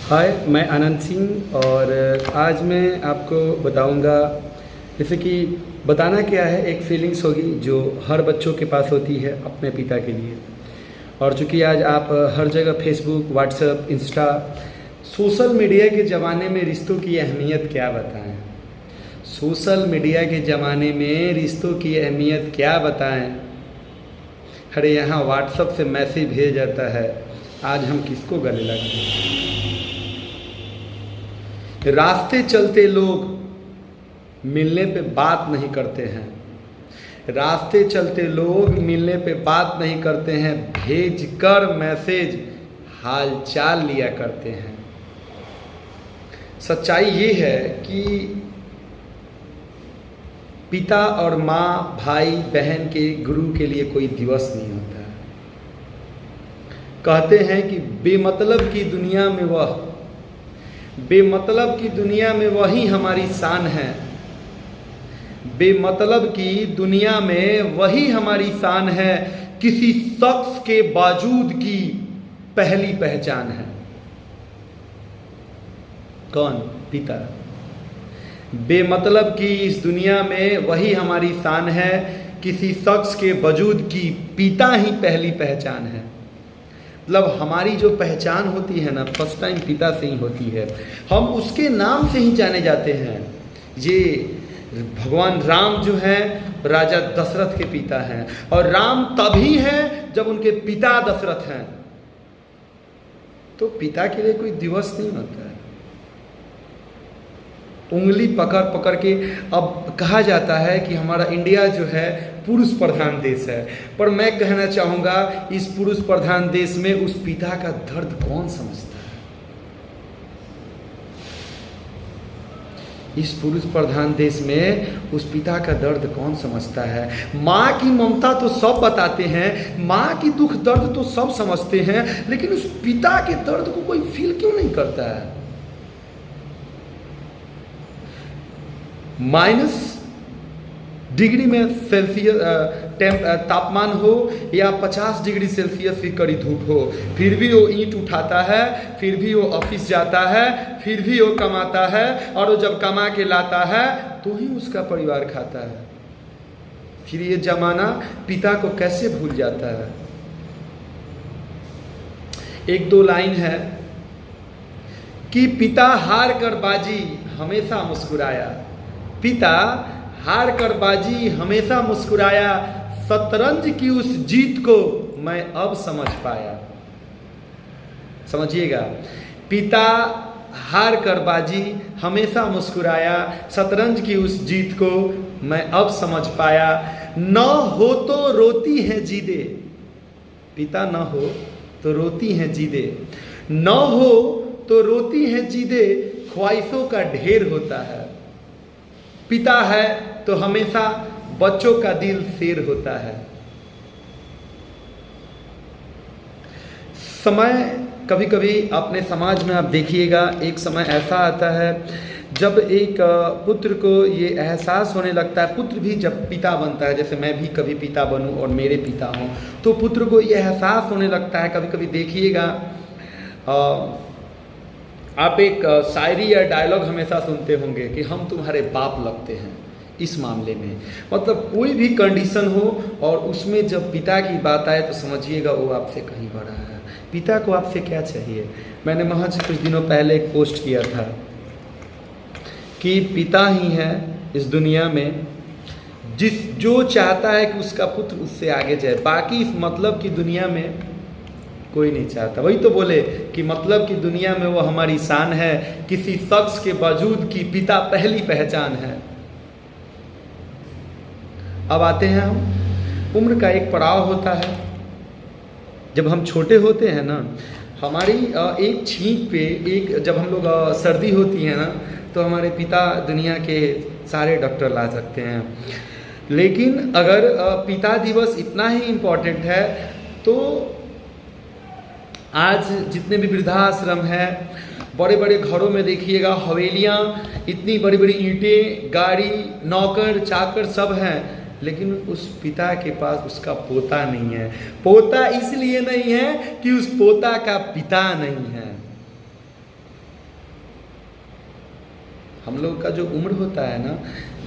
हाय, मैं आनंद सिंह और आज मैं आपको बताऊंगा। जैसे कि बताना क्या है, एक फीलिंग्स होगी जो हर बच्चों के पास होती है अपने पिता के लिए। और चूँकि आज आप हर जगह Facebook, WhatsApp, Insta, social media के ज़माने में रिश्तों की अहमियत क्या बताएं। सोशल मीडिया के ज़माने में रिश्तों की अहमियत क्या बताएं। अरे यहाँ व्हाट्सएप से मैसेज भेज जाता है, आज हम किसको गले लगाएं। रास्ते चलते लोग मिलने पे बात नहीं करते हैं। रास्ते चलते लोग मिलने पे बात नहीं करते हैं, भेजकर मैसेज हालचाल लिया करते हैं। सच्चाई ये है कि पिता और माँ, भाई बहन के, गुरु के लिए कोई दिवस नहीं होता है। कहते हैं कि बेमतलब की दुनिया में वही हमारी शान है। बेमतलब की दुनिया में वही हमारी शान है, किसी शख्स के बावजूद की पहली पहचान है। कौन? पिता। बेमतलब की इस दुनिया में वही हमारी शान है, किसी शख्स के वजूद की पिता ही पहली पहचान है। मतलब हमारी जो पहचान होती है ना, फर्स्ट टाइम पिता से ही होती है। हम उसके नाम से ही जाने जाते हैं। ये भगवान राम जो हैं राजा दशरथ के पिता हैं, और राम तभी हैं जब उनके पिता दशरथ हैं। तो पिता के लिए कोई दिवस नहीं होता है। उंगली पकड़ पकड़ के अब कहा जाता है कि हमारा इंडिया जो है पुरुष प्रधान देश है, पर मैं कहना चाहूँगा इस पुरुष प्रधान देश में उस पिता का दर्द कौन समझता है। इस पुरुष प्रधान देश में उस पिता का दर्द कौन समझता है। माँ की ममता तो सब बताते हैं, माँ की दुख दर्द तो सब समझते हैं, लेकिन उस पिता के दर्द को कोई फील क्यों नहीं करता है। -डिग्री में सेल्सियस तापमान हो या 50 डिग्री सेल्सियस की कड़ी धूप हो, फिर भी वो ईंट उठाता है, फिर भी वो ऑफिस जाता है, फिर भी वो कमाता है, और वो जब कमा के लाता है तो ही उसका परिवार खाता है। फिर ये जमाना पिता को कैसे भूल जाता है। एक दो लाइन है कि पिता हार कर बाजी हमेशा मुस्कुराया, पिता हार कर बाजी हमेशा मुस्कुराया, शतरंज की उस जीत को मैं अब समझ पाया। समझिएगा, पिता हार कर बाजी हमेशा मुस्कुराया, शतरंज की उस जीत को मैं अब समझ पाया। न हो तो रोती हैं जीदे, पिता न हो तो रोती हैं जीदे, न हो तो रोती हैं जीदे, ख्वाहिशों का ढेर होता है। पिता है तो हमेशा बच्चों का दिल शेर होता है। समय कभी कभी अपने समाज में आप देखिएगा, एक समय ऐसा आता है जब एक पुत्र को ये एहसास होने लगता है, पुत्र भी जब पिता बनता है, जैसे मैं भी कभी पिता बनूं और मेरे पिता हों, तो पुत्र को ये एहसास होने लगता है। कभी कभी देखिएगा, आप एक शायरी या डायलॉग हमेशा सुनते होंगे कि हम तुम्हारे बाप लगते हैं। इस मामले में मतलब कोई भी कंडीशन हो और उसमें जब पिता की बात आए तो समझिएगा वो आपसे कहीं बड़ा है। पिता को आपसे क्या चाहिए। मैंने महज कुछ दिनों पहले एक पोस्ट किया था कि पिता ही है इस दुनिया में जो चाहता है कि उसका पुत्र उससे आगे जाए, बाकी इस मतलब की दुनिया में कोई नहीं चाहता। वही तो बोले कि मतलब की दुनिया में वो हमारी शान है, किसी शख्स के वजूद की पिता पहली पहचान है। अब आते हैं हम, उम्र का एक पड़ाव होता है। जब हम छोटे होते हैं ना, हमारी एक छींक पे, एक जब हम लोग सर्दी होती है ना, तो हमारे पिता दुनिया के सारे डॉक्टर ला सकते हैं। लेकिन अगर पिता दिवस इतना ही इम्पोर्टेंट है तो आज जितने भी वृद्धाश्रम है, बड़े बड़े घरों में देखिएगा, हवेलियाँ, इतनी बड़ी बड़ी ईंटें, गाड़ी, नौकर चाकर सब हैं, लेकिन उस पिता के पास उसका पोता नहीं है। पोता इसलिए नहीं है कि उस पोता का पिता नहीं है। हम लोग का जो उम्र होता है ना,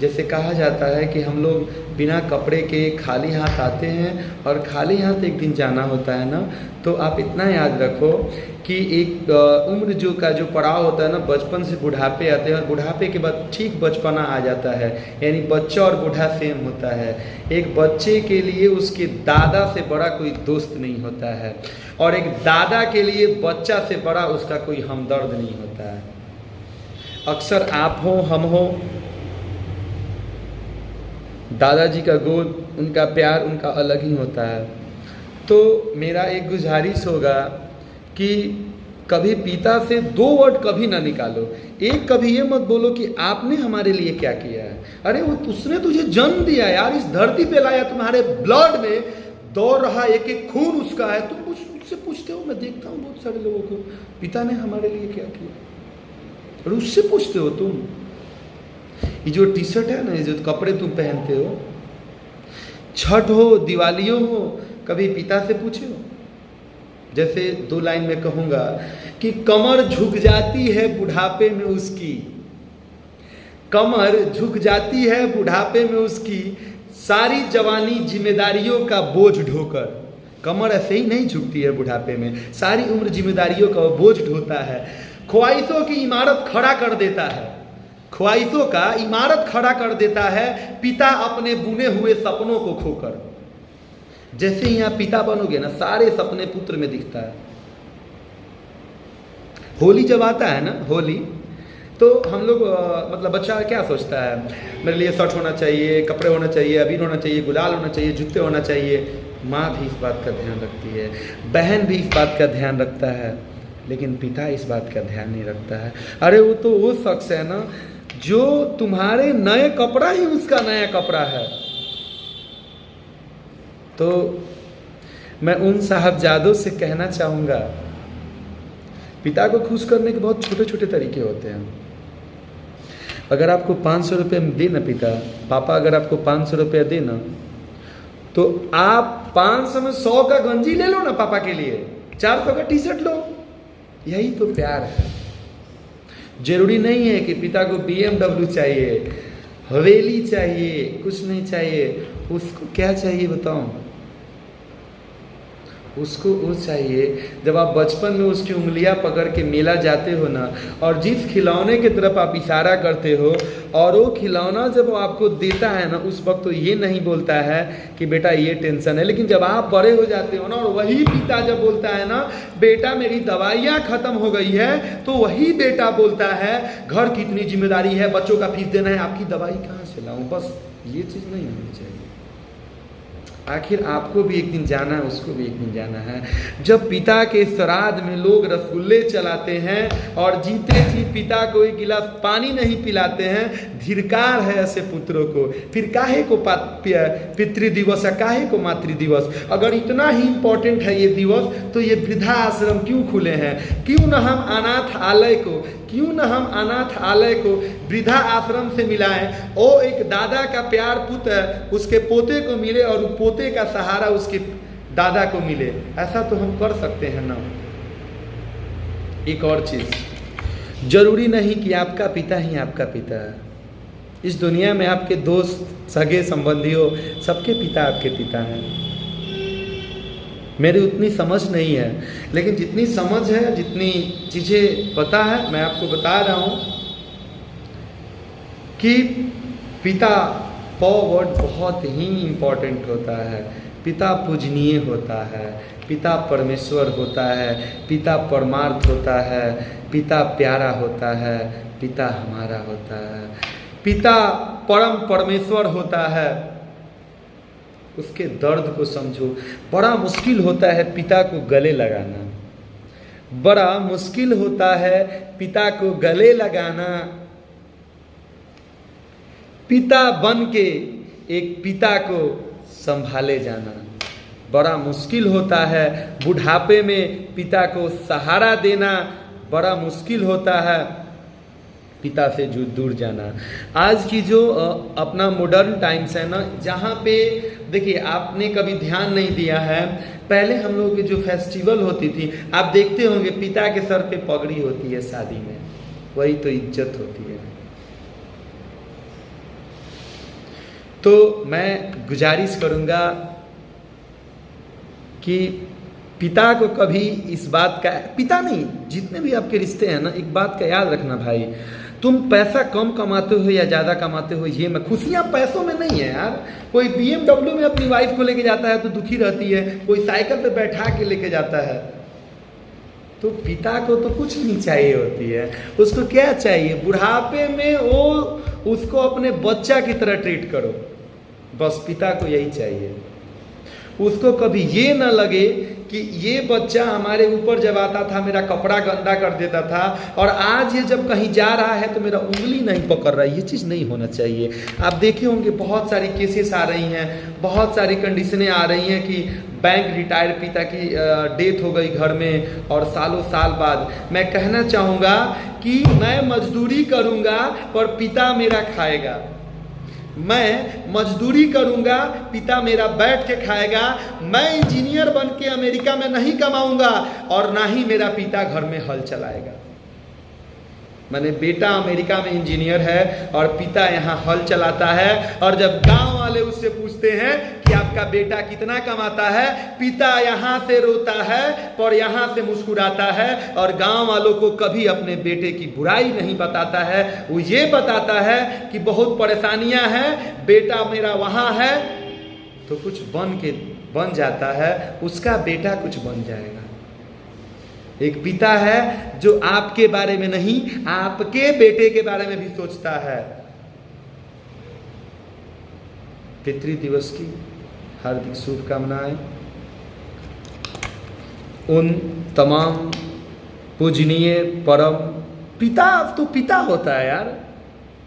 जैसे कहा जाता है कि हम लोग बिना कपड़े के खाली हाथ आते हैं और खाली हाथ एक दिन जाना होता है ना। तो आप इतना याद रखो कि एक उम्र का जो पड़ाव होता है ना, बचपन से बुढ़ापे आते हैं और बुढ़ापे के बाद ठीक बचपना आ जाता है। यानी बच्चा और बूढ़ा सेम होता है। एक बच्चे के लिए उसके दादा से बड़ा कोई दोस्त नहीं होता है और एक दादा के लिए बच्चा से बड़ा उसका कोई हमदर्द नहीं होता है। अक्सर आप हो, हम हो, दादाजी का गोद, उनका प्यार उनका अलग ही होता है। तो मेरा एक गुजारिश होगा कि कभी पिता से 2 वर्ड कभी ना निकालो। एक कभी ये मत बोलो कि आपने हमारे लिए क्या किया है। अरे वो उसने तुझे जन्म दिया यार, इस धरती पे लाया, तुम्हारे ब्लड में दौड़ रहा एक एक खून उसका है। तुम उससे पूछते हो, मैं देखता हूँ बहुत सारे लोगों को, पिता ने हमारे लिए क्या किया, और उससे पूछते हो तुम। ये जो टी शर्ट है ना, ये जो कपड़े तुम पहनते हो, छठ हो, दिवालियों हो, कभी पिता से पूछे हो? जैसे 2 लाइन में कहूँगा कि कमर झुक जाती है बुढ़ापे में उसकी, कमर झुक जाती है बुढ़ापे में उसकी, सारी जवानी जिम्मेदारियों का बोझ ढोकर। कमर ऐसे ही नहीं झुकती है बुढ़ापे में, सारी उम्र जिम्मेदारियों का बोझ ढोता है। ख्वाहिशों की इमारत खड़ा कर देता है, ख्वाहिशों का इमारत खड़ा कर देता है पिता अपने बुने हुए सपनों को खोकर। जैसे ही यहाँ पिता बनोगे ना, सारे सपने पुत्र में दिखता है। होली जब आता है ना, होली, तो हम लोग मतलब बच्चा क्या सोचता है, मेरे लिए शर्ट होना चाहिए, कपड़े होना चाहिए, अबीर होना चाहिए, गुलाल होना चाहिए, जूते होना चाहिए। माँ भी इस बात का ध्यान रखती है, बहन भी इस बात का ध्यान रखता है, लेकिन पिता इस बात का ध्यान नहीं रखता है। अरे वो तो वो शख्स है ना जो तुम्हारे नए कपड़ा ही उसका नया कपड़ा है। तो मैं उन साहबजादों से कहना चाहूँगा, पिता को खुश करने के बहुत छोटे छोटे तरीके होते हैं। अगर आपको 500 रुपये दे ना पिता, पापा अगर आपको 500 रुपया दे ना, तो आप 500 में 100 का गंजी ले लो ना पापा के लिए, 400 का टी शर्ट लो। यही तो प्यार है। जरूरी नहीं है कि पिता को BMW चाहिए, हवेली चाहिए, कुछ नहीं चाहिए। उसको क्या चाहिए बताओ? उसको वो चाहिए, जब आप बचपन में उसकी उंगलियां पकड़ के मेला जाते हो ना, और जिस खिलौने की तरफ आप इशारा करते हो और वो खिलौना जब वो आपको देता है ना, उस वक्त तो ये नहीं बोलता है कि बेटा ये टेंशन है। लेकिन जब आप बड़े हो जाते हो ना, और वही पिता जब बोलता है ना, बेटा मेरी दवाइयाँ ख़त्म हो गई है, तो वही बेटा बोलता है घर की इतनी जिम्मेदारी है, बच्चों का फीस देना है, आपकी दवाई कहाँ से लाऊं? बस ये चीज़ नहीं होनी चाहिए। आखिर आपको भी एक दिन जाना है, उसको भी एक दिन जाना है। जब पिता के श्राद्ध में लोग रसगुल्ले चलाते हैं और जीते जी पिता को एक गिलास पानी नहीं पिलाते हैं, धिक्कार है ऐसे पुत्रों को। फिर काहे को पितृ दिवस है, काहे को मातृ दिवस? अगर इतना ही इम्पोर्टेंट है ये दिवस, तो ये वृद्धा आश्रम क्यों खुले हैं? क्यों न हम अनाथ आलय को वृद्धा आश्रम से मिलाएं? ओ एक दादा का प्यार पुत्र उसके पोते को मिले और पोते का सहारा उसके दादा को मिले। ऐसा तो हम कर सकते हैं ना। एक और चीज, जरूरी नहीं कि आपका पिता ही आपका पिता है। इस दुनिया में आपके दोस्त, सगे संबंधियों, सबके पिता आपके पिता हैं। मेरी उतनी समझ नहीं है, लेकिन जितनी समझ है, जितनी चीज़ें पता है, मैं आपको बता रहा हूँ कि पिता वर्ड बहुत ही इम्पोर्टेंट होता है। पिता पूजनीय होता है, पिता परमेश्वर होता है, पिता परमार्थ होता है, पिता प्यारा होता है, पिता हमारा होता है, पिता परम परमेश्वर होता है। उसके दर्द को समझो। बड़ा मुश्किल होता है पिता को गले लगाना, बड़ा मुश्किल होता है पिता को गले लगाना। पिता बन के एक पिता को संभाले जाना बड़ा मुश्किल होता है। बुढ़ापे में पिता को सहारा देना बड़ा मुश्किल होता है। पिता से जो दूर जाना। आज की जो अपना मॉडर्न टाइम्स है ना, जहाँ पे देखिए आपने कभी ध्यान नहीं दिया है, पहले हम लोग की जो फेस्टिवल होती थी, आप देखते होंगे पिता के सर पे पगड़ी होती है शादी में, वही तो इज्जत होती है। तो मैं गुजारिश करूँगा कि पिता को कभी इस बात का, पिता नहीं, जितने भी आपके रिश्ते हैं ना, एक बात का याद रखना भाई, तुम पैसा कम कमाते हो या ज़्यादा कमाते हो, ये मैं, खुशियाँ पैसों में नहीं है यार। कोई BMW में अपनी वाइफ को लेके जाता है तो दुखी रहती है, कोई साइकिल पे बैठा के लेके जाता है। तो पिता को तो कुछ नहीं चाहिए होती है, उसको क्या चाहिए, बुढ़ापे में वो उसको अपने बच्चा की तरह ट्रीट करो, बस पिता को यही चाहिए। उसको कभी ये ना लगे कि ये बच्चा हमारे ऊपर जब आता था मेरा कपड़ा गंदा कर देता था, और आज ये जब कहीं जा रहा है तो मेरा उंगली नहीं पकड़ रहा है। ये चीज़ नहीं होना चाहिए। आप देखे होंगे बहुत सारी केसेस आ रही हैं, बहुत सारी कंडीशनें आ रही हैं कि बैंक रिटायर पिता की डेथ हो गई घर में, और सालों साल बाद। मैं कहना चाहूँगा कि मैं मजदूरी करूँगा पर पिता मेरा खाएगा, मैं मजदूरी करूंगा पिता मेरा बैठ के खाएगा, मैं इंजीनियर बन के अमेरिका में नहीं कमाऊंगा और ना ही मेरा पिता घर में हल चलाएगा। मैंने बेटा अमेरिका में इंजीनियर है और पिता यहाँ हल चलाता है, और जब गांव वाले उससे पूछते हैं कि आपका बेटा कितना कमाता है, पिता यहाँ से रोता है पर यहाँ से मुस्कुराता है, और गांव वालों को कभी अपने बेटे की बुराई नहीं बताता है। वो ये बताता है कि बहुत परेशानियां हैं, बेटा मेरा वहाँ है, तो कुछ बन जाता है, उसका बेटा कुछ बन जाएगा। एक पिता है जो आपके बारे में नहीं, आपके बेटे के बारे में भी सोचता है। पितृ दिवस की हार्दिक शुभकामनाएं उन तमाम पूजनीय परम पिता। अब तो पिता होता है यार,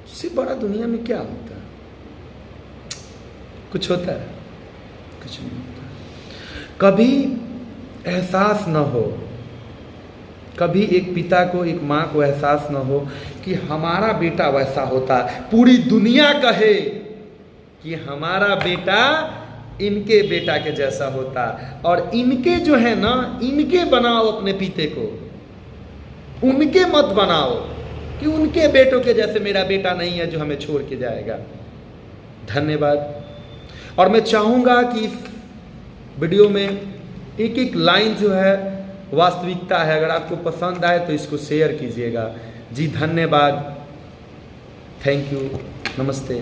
उससे बड़ा दुनिया में क्या होता है? कुछ होता है? कुछ नहीं होता। कभी एहसास न हो, कभी एक पिता को, एक माँ को एहसास न हो कि हमारा बेटा वैसा होता, पूरी दुनिया कहे कि हमारा बेटा इनके बेटा के जैसा होता, और इनके जो है ना, इनके बनाओ अपने पिते को, उनके मत बनाओ कि उनके बेटों के जैसे मेरा बेटा नहीं है जो हमें छोड़ के जाएगा। धन्यवाद। और मैं चाहूँगा कि इस वीडियो में एक एक लाइन जो है वास्तविकता है, अगर आपको पसंद आए तो इसको शेयर कीजिएगा। जी धन्यवाद, थैंक यू, नमस्ते।